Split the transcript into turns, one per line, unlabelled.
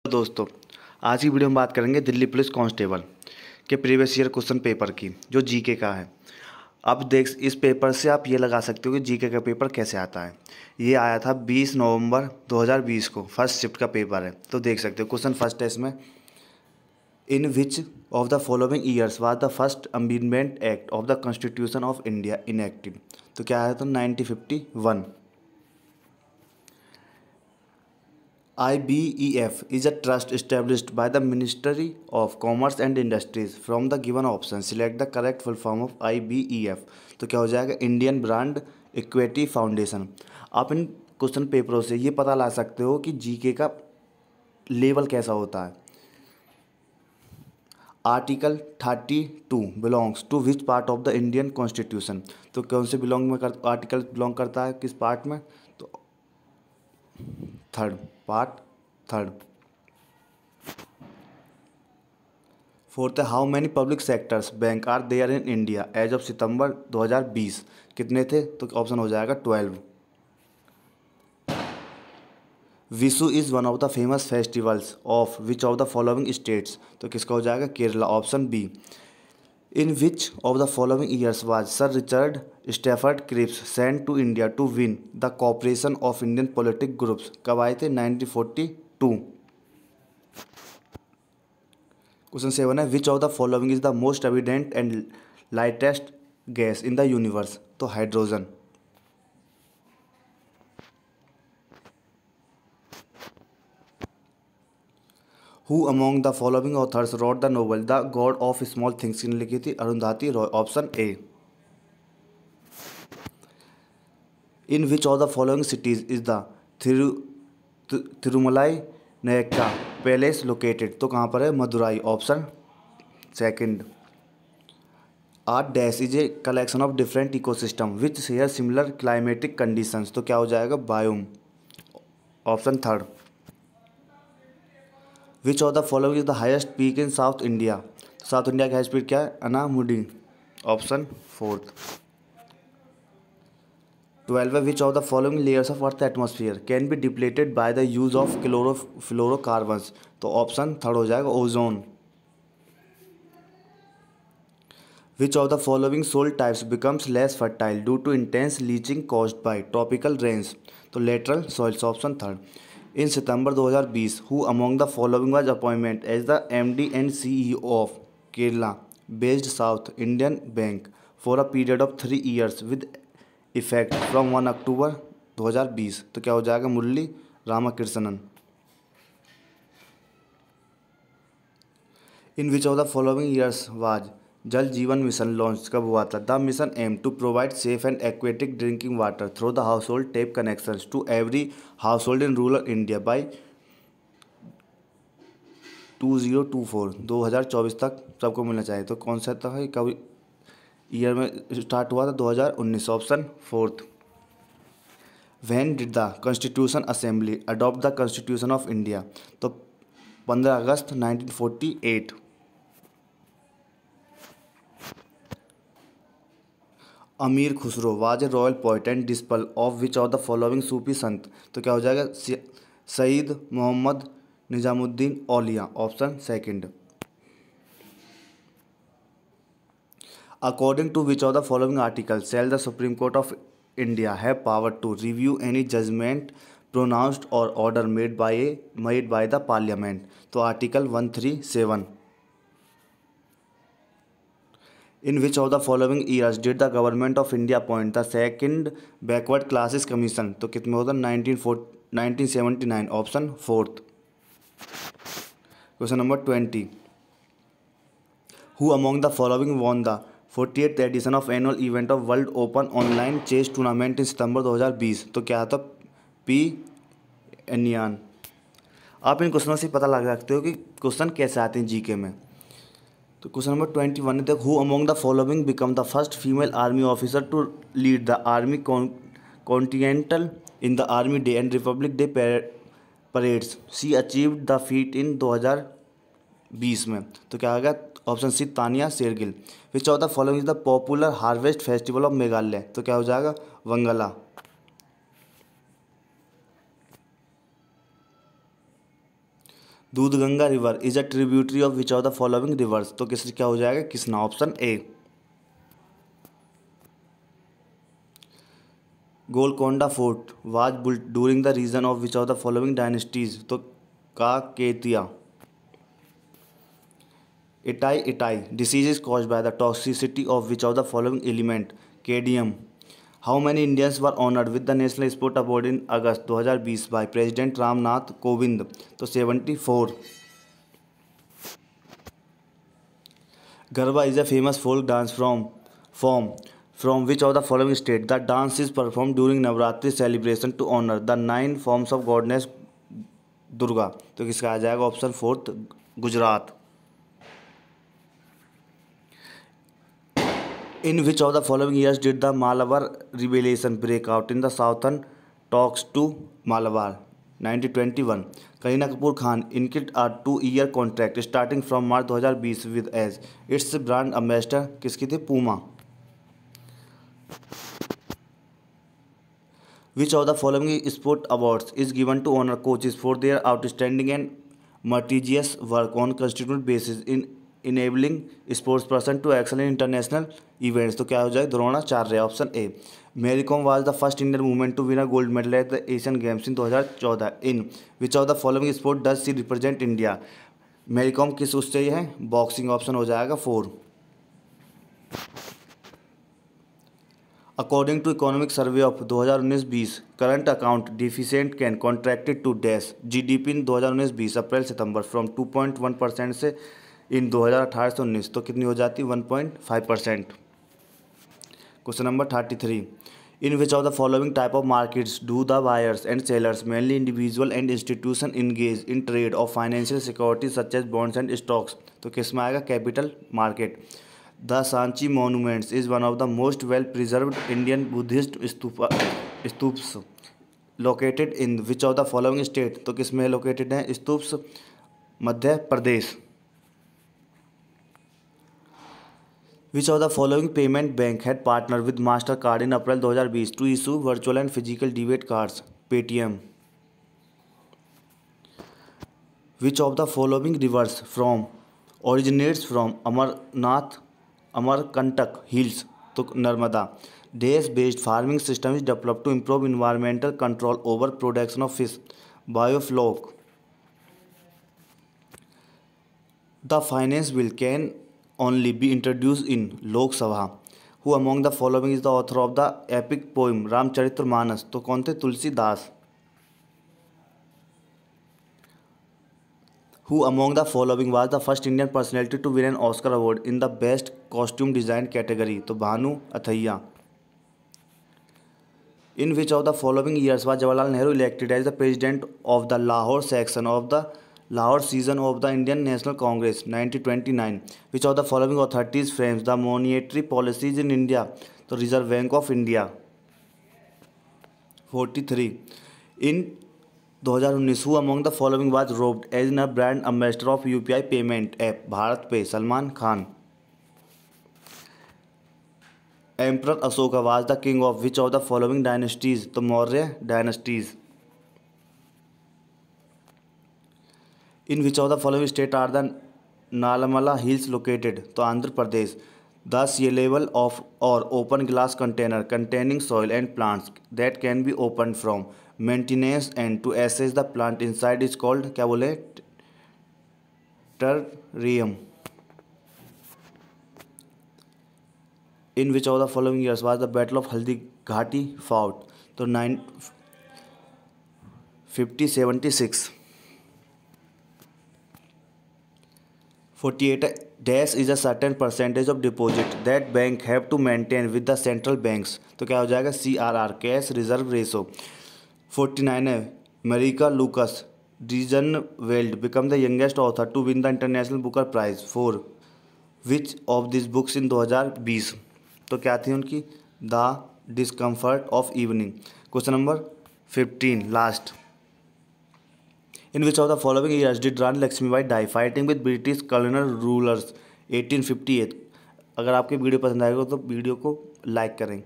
दोस्तों, आज की वीडियो में बात करेंगे दिल्ली पुलिस कांस्टेबल के प्रीवियस ईयर क्वेश्चन पेपर की, जो जीके का है। अब देख, इस पेपर से आप ये लगा सकते हो कि जीके का पेपर कैसे आता है। ये आया था 20 नवंबर 2020 को, फर्स्ट शिफ्ट का पेपर है। तो देख सकते हो क्वेश्चन फर्स्ट है इसमें, in which of the following years was the first amendment act of the constitution of India enacted. तो क्या आया था 1951। IBEF is a trust established by the Ministry of Commerce and Industries. From the given option, select the correct full form of IBEF. तो क्या हो जाएगा? Indian brand equity foundation. आप इन question पेपरों से ये पता ला सकते हो कि जीके का लेवल कैसा होता है। Article 32 belongs to which part of the Indian constitution. तो कौन से आर्टिकल बिलोंग करता है, किस पार्ट में? तो पार्ट थर्ड। फोर्थ है, how many public sectors bank are there in India as of September 2020। कितने थे? तो ऑप्शन हो जाएगा 12। Vishu is one of the famous festivals of which of the following states. तो किसका हो जाएगा? Kerala, option B. In which of the following years was sir Richard Stafford Cripps sent to India to win the cooperation of Indian politic groups. कब आए थे? 1942। Question 7 है, which of the following is the most evident and lightest gas in the universe. तो hydrogen. Who among the following authors wrote the novel the God of Small Things. ने लिखी थी? Arundhati Roy, option A. In which of the following cities is the Tirumalai Nayakka palace located. तो कहाँ पर है? Madurai, option second. Art dash is a collection of different ecosystem which share similar climatic conditions. तो क्या हो जाएगा? Biome, option third. Which of the following is the highest peak in south India. साउथ इंडिया का हाईएस्ट पीक क्या है? Anamudi, option fourth. 12 है, which of the following layers of earth atmosphere can be depleted by the use of chlorofluorocarbons. तो option third हो जाएगा, ozone. Which of the following soil types becomes less fertile due to intense leaching caused by tropical rains. तो lateral soils, option third. In September 2020 who among the following was appointment as the MD and CEO of Kerala based South Indian bank for a period of 3 years with effect from 1 October 2020। तो क्या हो जाएगा? Murali Ramakrishnan. In which of the following years was Jal Jeevan mission launch. कब हुआ था? The mission aim to provide safe and एक्वेटिक drinking water through the household tap connections to every household in rural India by 2024 तक सबको मिलना चाहिए। तो कौन सा था? कब ईयर में स्टार्ट हुआ था? 2019, option fourth. When did the constitution assembly adopt the constitution of India. तो 15 अगस्त 1948। Amir Khusro was a royal poet and disciple of which of the following Sufi sant. तो क्या हो जाएगा? Syed Mohammad Nizamuddin Auliya, option second. According to which of the following article shall the Supreme Court of India have power to review any judgement pronounced or order made by the parliament. तो article 137। In which of the following years did the government of India appoint the second backward classes commission. तो कितने होता? 1979, option fourth. Question number 20, who among the following won the 48th edition of annual event of world open online chess tournament in September 2020। तो क्या था? P Iniyan. आप इन क्वेश्चनों से पता लगा सकते हो कि क्वेश्चन कैसे आते हैं जीके में। तो क्वेश्चन नंबर 21 है, who among the following became the first female army officer to lead the army continental in the army day and republic day parades. She achieved the feat in 2020 में। तो क्या आ गया? Option C, Tania Shergill. Which of the following is the popular harvest festival of Meghalaya. तो क्या हो जाएगा? Wangala. Dudhganga river is a tributary of which of the following rivers, तो किस क्या हो जाएगा Krishna, option A. Golconda fort was built during the reign of which of the following dynasties, तो Kakatiya. Itai itai disease is caused by the toxicity of which of the following element, cadmium. How many Indians were honoured with the national sport award in August 2020 by President Ramnath Kovind, तो 74। Garba is a famous folk dance from which of the following state, the dance is perform during Navratri celebration to honour the 9 forms of goddess Durga, तो किसका आ जाएगा option fourth, Gujarat. In which of the following years did the Malabar rebellion break out in the southern talks to Malabar? 1921. Kareena Kapoor Khan inked a 2-year contract starting from March 2020 with as its brand ambassador किसकी थी, Puma. Which of the following sport awards is given to honor coaches for their outstanding and meritorious work on constitutional basis in enabling sports person to excel in international events, तो क्या हो जाए Dronacharya, option A. Mary Kom was the first Indian women to win a gold medal at the Asian games in 2014 in which of the following sport does she represent India, Mary Kom किस उससे है, boxing, option हो जाएगा 4। According to economic survey of 2019-20 current account deficient can contracted to dash GDP in 2019-20 April September from 2.1% से in 2018-19, तो कितनी हो जाती 1.5%। Question number 33, in which of the following type of markets do the buyers and sellers mainly individual and institution engage in trade of financial securities such as bonds and stocks, तो किस में आएगा capital market. The Sanchi monuments is one of the most well preserved Indian Buddhist stupas located in which of the following state, तो किस में located है stupas, Madhya Pradesh. Which of the following payment bank had partner with Mastercard in April 2020 to issue virtual and physical debit cards, Paytm. Which of the following rivers from originates from Amarkantak hills, तो Narmada. Dash based farming system is developed to improve environmental control over production of fish, biofloc. The finance bill can only be introduced in Lok Sabha. Who among the following is the author of the epic poem Ramcharitmanas, तो कौन थे, Tulsidas. Who among the following was the first Indian personality to win an Oscar award in the best costume design category, तो Bhanu Athaiya. In which of the following years was Jawaharlal Nehru elected as the president of the Lahore section of the Lahore season of the Indian National Congress, 1929. Which of the following authorities frames the monetary policies in India, तो Reserve Bank of India। 43. In 2019 who among the following was robbed as a brand ambassador of UPI payment app Bharat पे, Salman Khan. Emperor Ashoka was the king of which of the following dynasties, तो Maurya dynasties. In which of the following state are the Nallamala hills located, तो Andhra Pradesh. The sealable of or open glass container containing soil and plants that can be open from maintenance and to access the plant inside is called, क्या बोले, terrarium. In which of the following years was the battle of Haldi Ghati fought, तो 5076। 48. Dash is a certain percentage of deposit that bank have to maintain with the central banks, तो क्या हो जाएगा CRR, cash reserve ratio. 49 है Marieke Lucas Rijneveld become the youngest author to win the International Booker Prize for which of this books in 2020, तो क्या थी उनकी, the discomfort of evening. Question number 15 last, in which of the following years did Rani Laxmibai die fighting with British colonial rulers, 1858। अगर आपकी video पसंद आएगा तो video को लाइक करें।